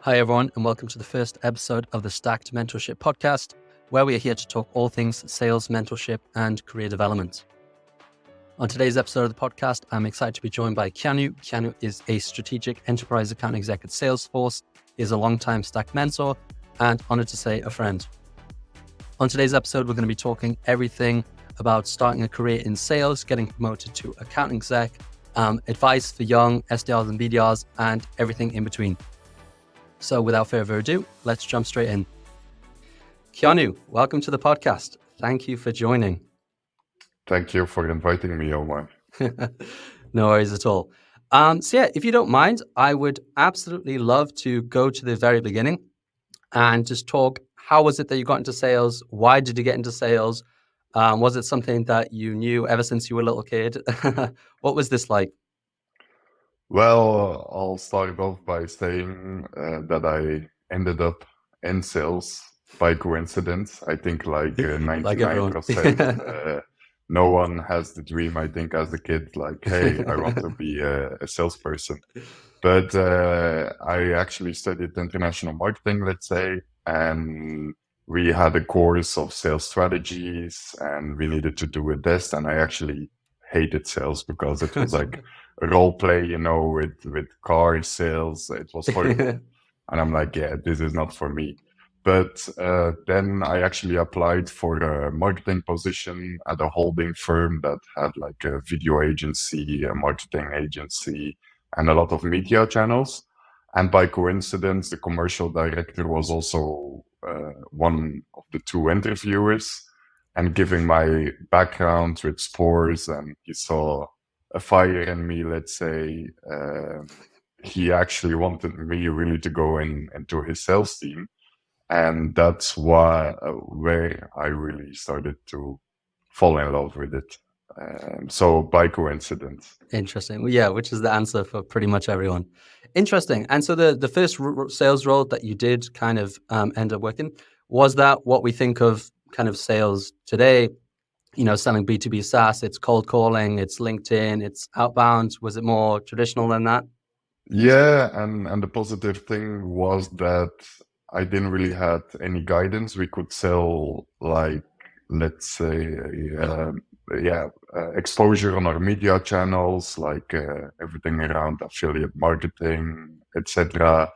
Hi, everyone, and welcome to the first episode of the Stacked Mentorship podcast, where we are here to talk all things sales, mentorship, and career development. On today's episode of the podcast, I'm excited to be joined by Keanu. Keanu is a strategic enterprise account exec at Salesforce. He is a longtime Stacked mentor and, honored to say, a friend. On today's episode, we're going to be talking everything about starting a career in sales, getting promoted to account exec, advice for young SDRs and BDRs, and everything in between. So without further ado, let's jump straight in. Keanu, welcome to the podcast. Thank you for joining. Thank you for inviting me, Omar. No worries at all. If you don't mind, I would absolutely love to go to the very beginning and just talk, how was it that you got into sales? Why did you get into sales? Was it something that you knew ever since you were a little kid? What was this like? Well, I'll start off by saying that I ended up in sales by coincidence. I think like Like everyone. 99%. No one has the dream, I think, as a kid, like, hey, I want to be a salesperson. But I actually studied international marketing, let's say, and we had a course of sales strategies and we needed to do a test. And I actually hated sales because it was like a role play, with car sales. It was horrible. And I'm like, yeah, this is not for me. But then I actually applied for a marketing position at a holding firm that had like a video agency, a marketing agency, and a lot of media channels. And by coincidence, the commercial director was also one of the two interviewers. And given my background with sports, and he saw a fire in me, let's say, he actually wanted me really to go into his sales team. And that's where I really started to fall in love with it. So by coincidence. Interesting. Well, yeah, which is the answer for pretty much everyone. Interesting. And so the first sales role that you did kind of end up working, was that what we think of kind of sales today? Selling B2B SaaS, it's cold calling, it's LinkedIn, it's outbound. Was it more traditional than that? Yeah, and the positive thing was that I didn't really have any guidance. We could sell, like, let's say, exposure on our media channels, like everything around affiliate marketing, etc.,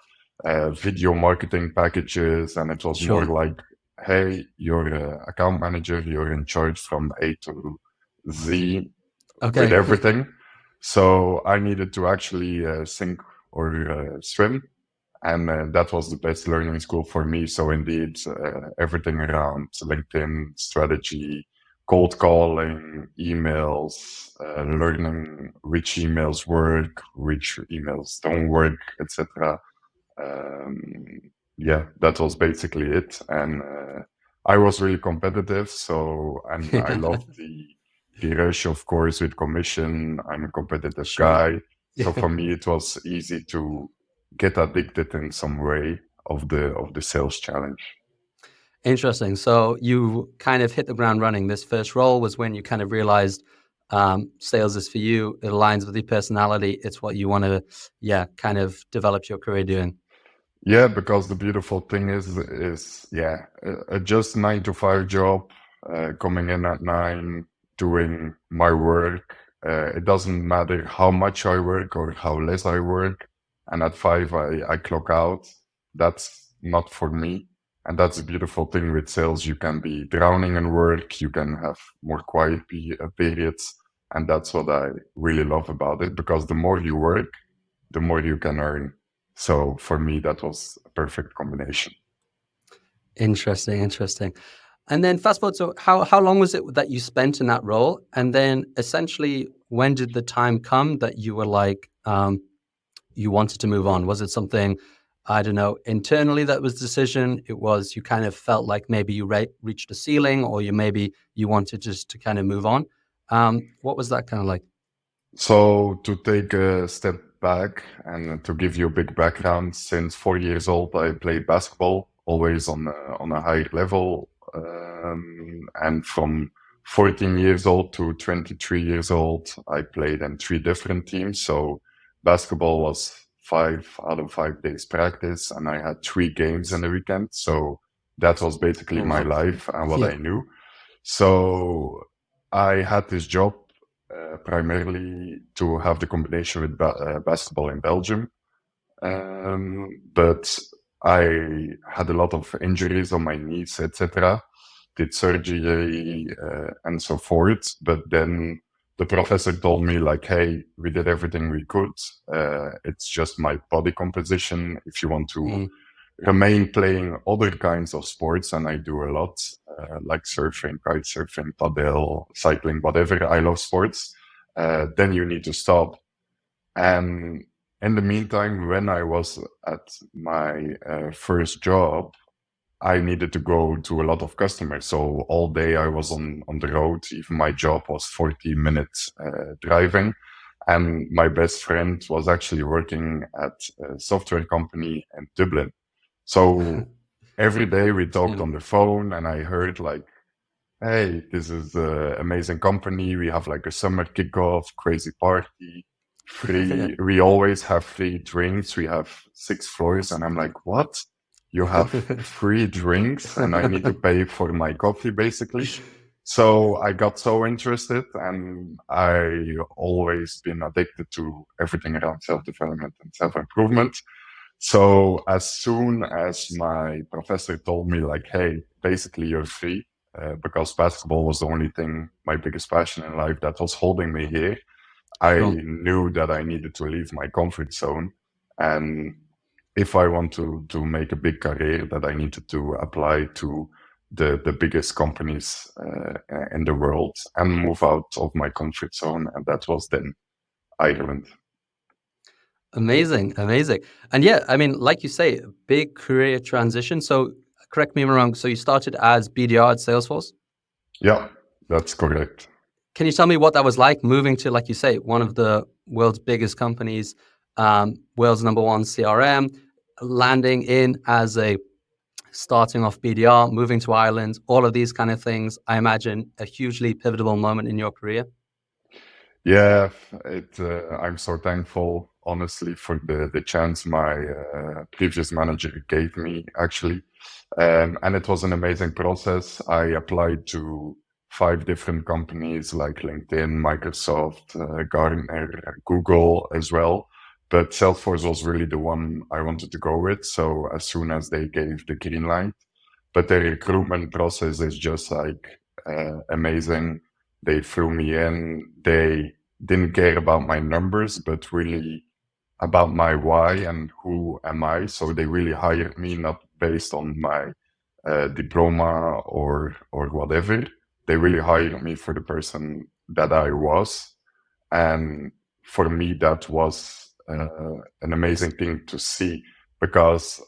video marketing packages, and it was Sure. more like, hey, you're an account manager, you're in charge from A to Z Okay. with everything. So I needed to actually sink or swim. And that was the best learning school for me. So indeed, everything around LinkedIn strategy, cold calling, emails, learning which emails work, which emails don't work, etc. That was basically it. And I was really competitive. And I loved the rush, of course, with commission. I'm a competitive guy. So for me, it was easy to get addicted in some way of the sales challenge. Interesting. So you kind of hit the ground running. This first role was when you kind of realized sales is for you. It aligns with your personality. It's what you want to, kind of develop your career doing. Yeah, because the beautiful thing is a just 9 to 5 job, coming in at 9, doing my work. It doesn't matter how much I work or how less I work. And at 5, I clock out. That's not for me. And that's the beautiful thing with sales. You can be drowning in work. You can have more quiet periods. And that's what I really love about it, because the more you work, the more you can earn. So for me, that was a perfect combination. Interesting. And then fast forward, so how long was it that you spent in that role? And then essentially, when did the time come that you were like, you wanted to move on? Was it something, I don't know, internally that was the decision? It was, you kind of felt like maybe you reached a ceiling, or you wanted just to kind of move on. What was that kind of like? So to take a step back and to give you a big background, since 4 years old, I played basketball, always on a high level. And from 14 years old to 23 years old, I played in 3 different teams. So basketball was 5 out of 5 days practice, and I had 3 games in the weekend. So that was basically Oh, my wow. life and what Yeah. I knew. So I had this job primarily to have the combination with basketball in Belgium. But I had a lot of injuries on my knees, etc. Did surgery and so forth. But then the professor told me, like, hey, we did everything we could. It's just my body composition. If you want to Mm. remain playing other kinds of sports, and I do a lot, like surfing, kite surfing, paddle, cycling, whatever. I love sports. Then you need to stop. And in the meantime, when I was at my first job, I needed to go to a lot of customers. So all day I was on the road. Even my job was 40 minutes driving. And my best friend was actually working at a software company in Dublin. So every day we talked on the phone, and I heard like, hey, this is an amazing company. We have like a summer kickoff, crazy party, free. We always have free drinks. We have 6 floors. And I'm like, what? You have free drinks and I need to pay for my coffee basically. So I got so interested, and I always been addicted to everything around self-development and self-improvement. So as soon as my professor told me like, hey, basically you're free, because basketball was the only thing, my biggest passion in life, that was holding me here, I Sure. knew that I needed to leave my comfort zone. And if I want to make a big career, that I needed to apply to the biggest companies in the world and move out of my comfort zone. And that was then Ireland. Amazing, amazing. And yeah, I mean, like you say, a big career transition. So correct me if I'm wrong. So you started as BDR at Salesforce. Yeah, that's correct. Can you tell me what that was like moving to, like you say, one of the world's biggest companies, world's #1 CRM, landing in as a starting off BDR, moving to Ireland, all of these kind of things? I imagine a hugely pivotal moment in your career. Yeah, I'm so thankful, honestly, for the chance my previous manager gave me, actually. And it was an amazing process. I applied to 5 different companies like LinkedIn, Microsoft, Gartner, Google as well. But Salesforce was really the one I wanted to go with. So as soon as they gave the green light, but the recruitment process is just like amazing. They flew me in. They didn't care about my numbers, but really about my why and who am I. So they really hired me not based on my diploma or whatever. They really hired me for the person that I was. And for me, that was an amazing thing to see, because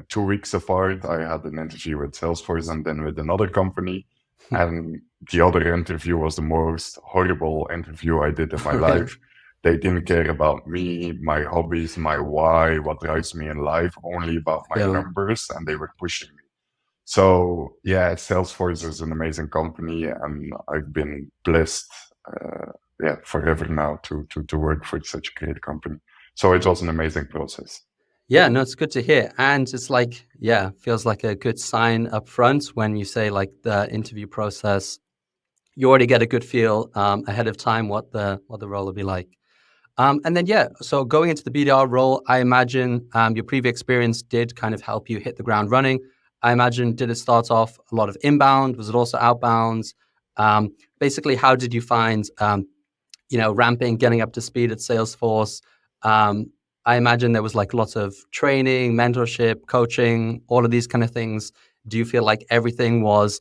2 weeks apart, I had an interview with Salesforce and then with another company. And the other interview was the most horrible interview I did in my life. They didn't care about me, my hobbies, my why, what drives me in life, only about my Yeah. numbers, and they were pushing me. So yeah, Salesforce is an amazing company, and I've been blessed, forever now to work for such a great company. So it was an amazing process. Yeah, no, it's good to hear. And it's like, yeah, feels like a good sign up front when you say like the interview process, you already get a good feel ahead of time what the role will be like. And then, yeah, so going into the BDR role, I imagine your previous experience did kind of help you hit the ground running. I imagine, did it start off a lot of inbound? Was it also outbound? Basically, how did you find, ramping, getting up to speed at Salesforce? Um, I imagine there was like lots of training, mentorship, coaching, all of these kind of things. Do you feel like everything was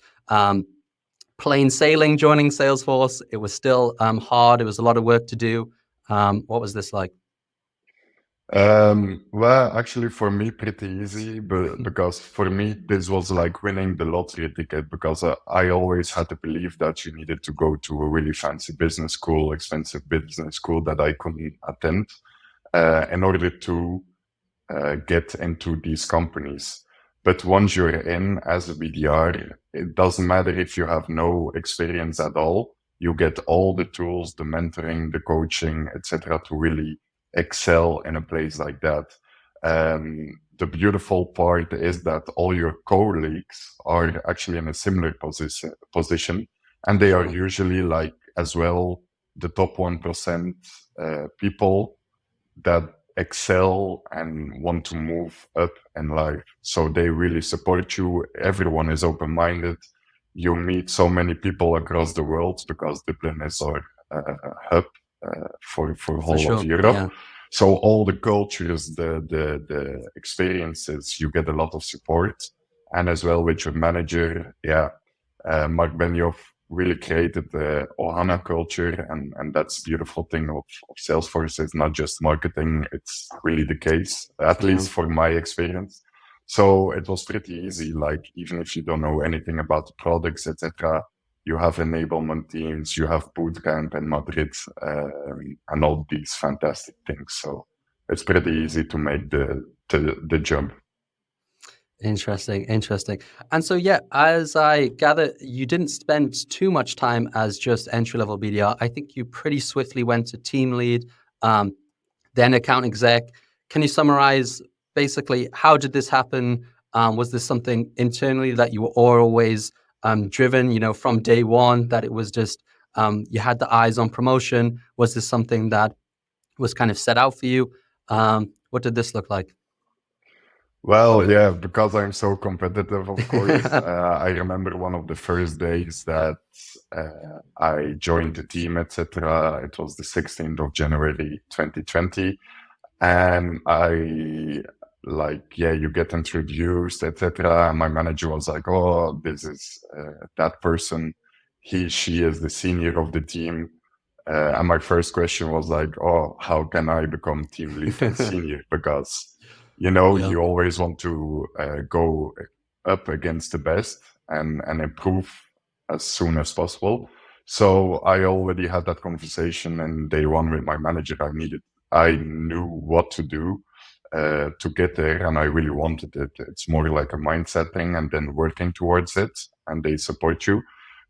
plain sailing joining Salesforce? It was still hard. It was a lot of work to do. What was this like? Well, actually, for me, pretty easy, but because for me, this was like winning the lottery ticket, because I always had to believe that you needed to go to a really fancy business school, expensive business school that I couldn't attend, in order to get into these companies. But once you're in as a BDR, it doesn't matter if you have no experience at all. You get all the tools, the mentoring, the coaching, etc., to really excel in a place like that. The beautiful part is that all your colleagues are actually in a similar position, and they are Sure. usually like as well the top 1% people that excel and want to move up in life. So they really support you. Everyone is open-minded. You meet so many people across the world because Dublin is our hub for For whole of sure. Europe. Yeah. So all the cultures, the experiences, you get a lot of support, and as well with your manager. Yeah, Mark Benioff really created the Ohana culture, and that's the beautiful thing of Salesforce. It's not just marketing; it's really the case, at Yeah. least for my experience. So it was pretty easy. Like even if you don't know anything about the products, etc., you have enablement teams, you have bootcamp in Madrid, and all these fantastic things. So it's pretty easy to make the jump. Interesting, interesting. And so, yeah, as I gather, you didn't spend too much time as just entry level BDR. I think you pretty swiftly went to team lead, um, then account exec. Can you summarize basically how did this happen? Was this something internally that you were always driven, from day one, that it was just you had the eyes on promotion? Was this something that was kind of set out for you? What did this look like? Well, yeah, because I'm so competitive, of course. I remember one of the first days that I joined the team, etc. It was the 16th of January 2020. And I like, yeah, you get introduced, etc. And my manager was like, "Oh, this is that person. She is the senior of the team." And my first question was like, "Oh, how can I become team lead and senior?" Because Yeah. you always want to go up against the best and improve as soon as possible. So I already had that conversation in day one with my manager. I knew what to do to get there, and I really wanted it. It's more like a mindset thing, and then working towards it, and they support you.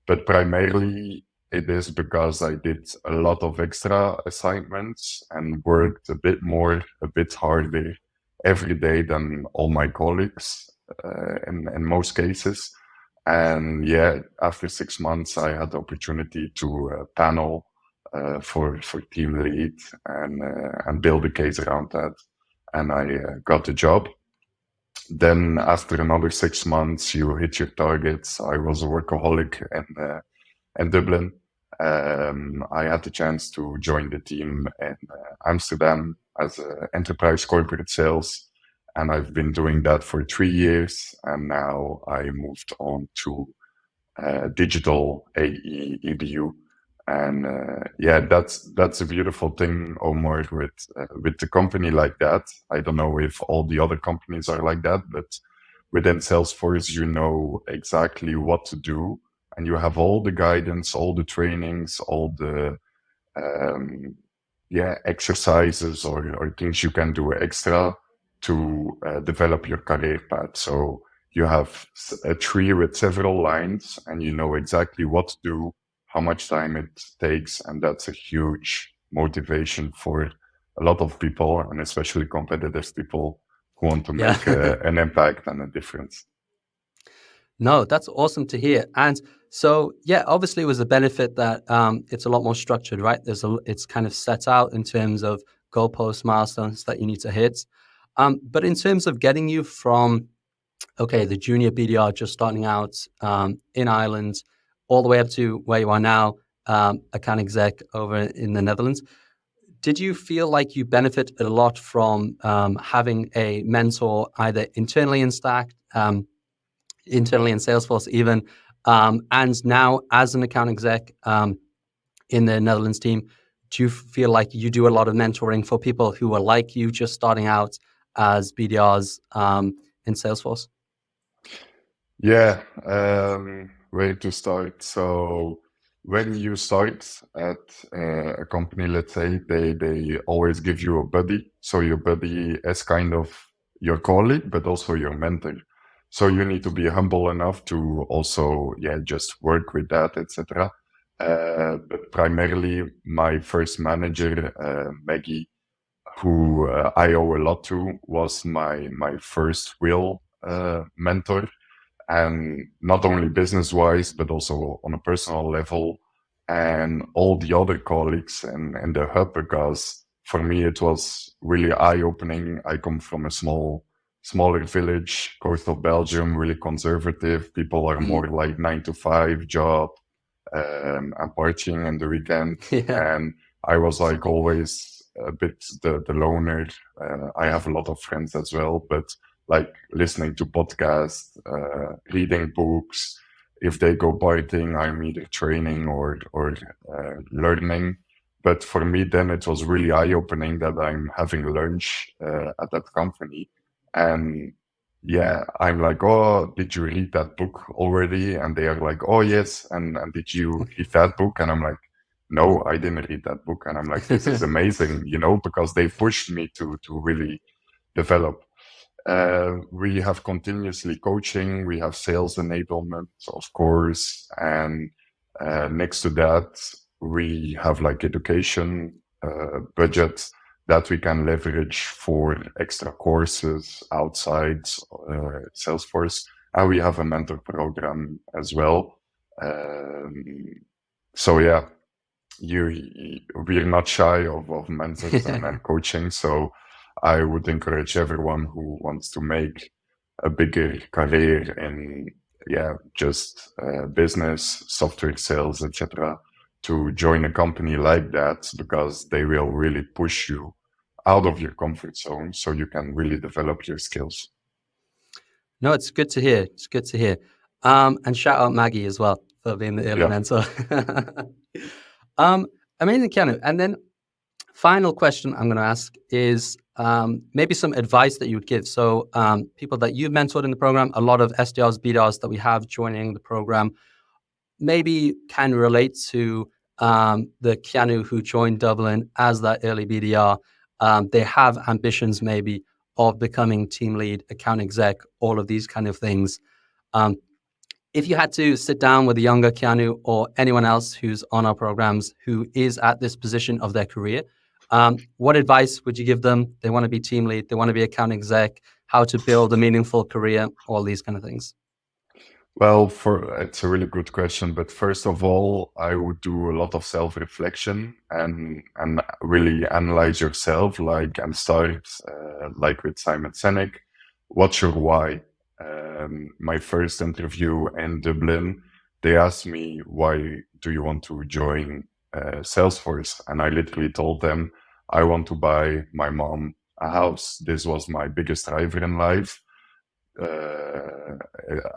But primarily, it is because I did a lot of extra assignments and worked a bit more, a bit harder every day than all my colleagues in most cases. And yeah, after 6 months, I had the opportunity to panel for team lead and build a case around that. And I got the job. Then after another 6 months, you hit your targets. I was a workaholic in Dublin. I had the chance to join the team in Amsterdam as enterprise corporate sales. And I've been doing that for 3 years. And now I moved on to digital AE EDU. And yeah, that's a beautiful thing, Omar, with the company like that. I don't know if all the other companies are like that, but within Salesforce, you know exactly what to do, and you have all the guidance, all the trainings, all the um, yeah exercises or things you can do extra to develop your career path. So you have a tree with several lines, and you know exactly what to do, how much time it takes, and that's a huge motivation for a lot of people, and especially competitive people who want to Yeah. make an impact and a difference. No, that's awesome to hear. And so, yeah, obviously it was a benefit that it's a lot more structured, right? It's kind of set out in terms of goalpost milestones that you need to hit. But in terms of getting you from, okay, the junior BDR just starting out in Ireland, all the way up to where you are now, account exec over in the Netherlands, did you feel like you benefited a lot from having a mentor either internally in Stack, internally in Salesforce even, and now as an account exec in the Netherlands team, do you feel like you do a lot of mentoring for people who are like you, just starting out as BDRs in Salesforce? Yeah, where to start? So when you start at a company, let's say they always give you a buddy. So your buddy is kind of your colleague, but also your mentor. So you need to be humble enough to also, yeah, just work with that, etc. But primarily, my first manager, Maggie, who I owe a lot to, was my first real mentor, and not only business wise, but also on a personal level, and all the other colleagues and the hub, because for me it was really eye opening. I come from a smaller village, coastal Belgium, really conservative. People are more like 9 to 5 job, and partying in the weekend. Yeah. And I was like always a bit the loner. I have a lot of friends as well, but like listening to podcasts, reading books. If they go partying, I'm either training or learning. But for me, then it was really eye opening that I'm having lunch at that company, and yeah, I'm like, oh, did you read that book already? And they are like, oh, yes. And did you read that book? And I'm like, no, I didn't read that book. And I'm like, this is amazing, because they pushed me to really develop. We have continuously coaching. We have sales enablement, of course. And next to that, we have like education budget that we can leverage for extra courses outside Salesforce. And we have a mentor program as well. Um, so yeah, we're not shy of mentors and coaching. So I would encourage everyone who wants to make a bigger career in just business, software sales, etc., to join a company like that, because they will really push you out of your comfort zone so you can really develop your skills. No, it's good to hear. It's good to hear. And shout out Maggie as well for being the early Yeah. mentor. Amazing, Keanu. And then final question I'm going to ask is maybe some advice that you would give. So people that you've mentored in the program, a lot of SDRs, BDRs that we have joining the program, maybe can relate to the Keanu who joined Dublin as that early BDR. They have ambitions maybe of becoming team lead, account exec, all of these kind of things. If you had to sit down with a younger Keanu or anyone else who's on our programs who is at this position of their career, what advice would you give them? They want to be team lead, they want to be account exec, how to build a meaningful career, all these kind of things. Well, it's a really good question, but first of all, I would do a lot of self-reflection and really analyze yourself, and start like with Simon Sinek. What's your why? My first interview in Dublin, they asked me, why do you want to join Salesforce? And I literally told them, I want to buy my mom a house. This was my biggest driver in life.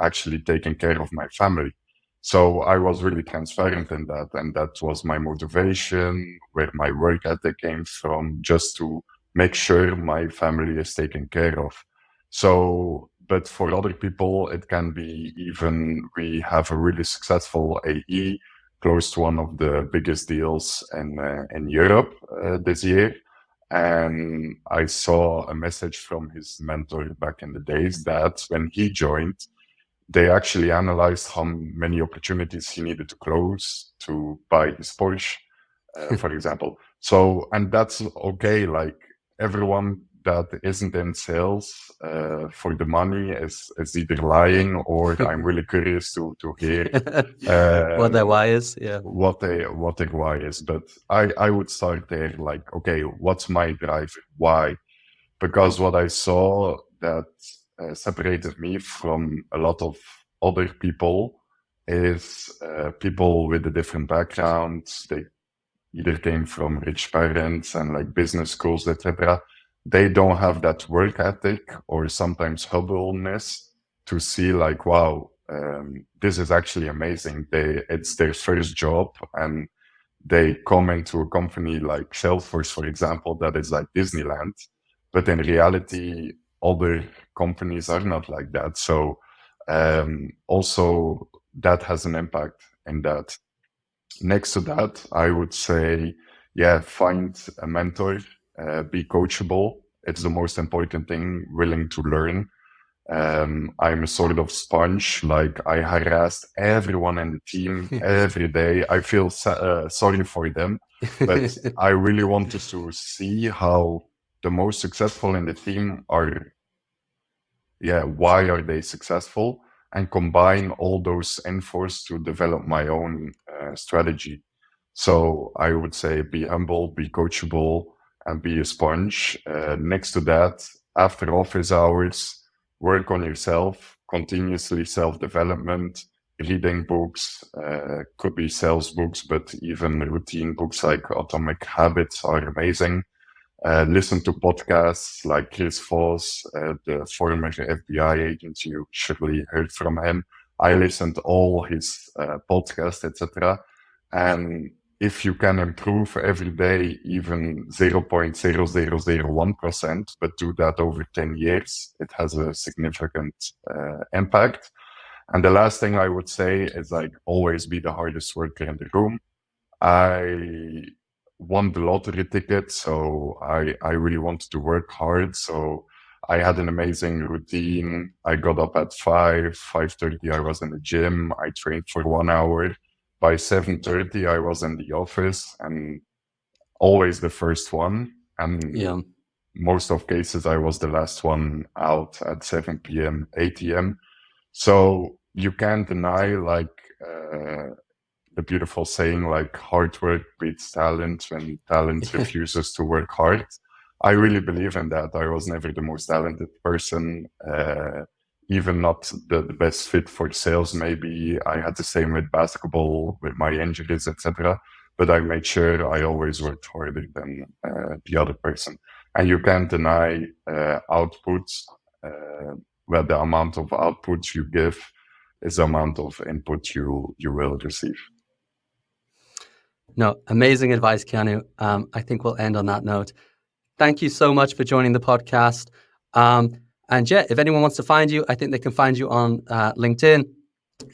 Actually taking care of my family. So I was really transparent in that, and that was my motivation, where my work ethic came from, just to make sure my family is taken care of. So, but for other people, it can be even, we have a really successful AE, close to one of the biggest deals in Europe this year. And I saw a message from his mentor back in the days that when he joined, they actually analyzed how many opportunities he needed to close to buy his Porsche, for example. So, and that's okay. Like everyone that isn't in sales for the money is either lying, or I'm really curious to hear what their why is. Yeah. what their why is. But I would start there, like, okay, what's my drive? Why? Because what I saw that separated me from a lot of other people is people with a different background. They either came from rich parents and like business schools, etc. They don't have that work ethic, or sometimes humbleness to see like, wow, this is actually amazing. It's their first job, and they come into a company like Salesforce, for example, that is like Disneyland. But in reality, other companies are not like that. So also that has an impact in that. Next to that, I would say, find a mentor, be coachable. It's the most important thing, willing to learn. I'm a sort of sponge. Like, I harassed everyone in the team every day. I feel sorry for them, but I really wanted to see how the most successful in the team are, why are they successful? And combine all those infos to develop my own strategy. So I would say be humble, be coachable, and be a sponge. Next to that, after office hours, work on yourself, continuously self-development, reading books, could be sales books, but even routine books like Atomic Habits are amazing. Listen to podcasts like Chris Voss, the former FBI agent. You surely heard from him. I listened to all his podcasts, etc. And if you can improve every day, even 0.0001%, but do that over 10 years, it has a significant impact. And the last thing I would say is like always be the hardest worker in the room. I won the lottery ticket, so I really wanted to work hard. So I had an amazing routine. I got up at 5:30. I was in the gym. I trained for 1 hour. By 7:30, I was in the office, and always the first one. And Yeah. most of cases, I was the last one out at 7 p.m., 8 p.m. So you can't deny the beautiful saying, like, hard work beats talent when talent refuses to work hard. I really believe in that. I was never the most talented person, even not the best fit for sales. Maybe I had the same with basketball, with my injuries, etc. But I made sure I always worked harder than the other person. And you can't deny outputs. Where the amount of output you give is the amount of input you will receive. No, amazing advice, Keanu. I think we'll end on that note. Thank you so much for joining the podcast. And yeah, if anyone wants to find you, I think they can find you on LinkedIn.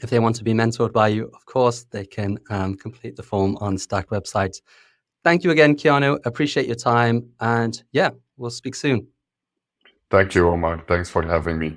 If they want to be mentored by you, of course, they can complete the form on Stacked website. Thank you again, Keanu. Appreciate your time. And yeah, we'll speak soon. Thank you, Omar. Thanks for having me.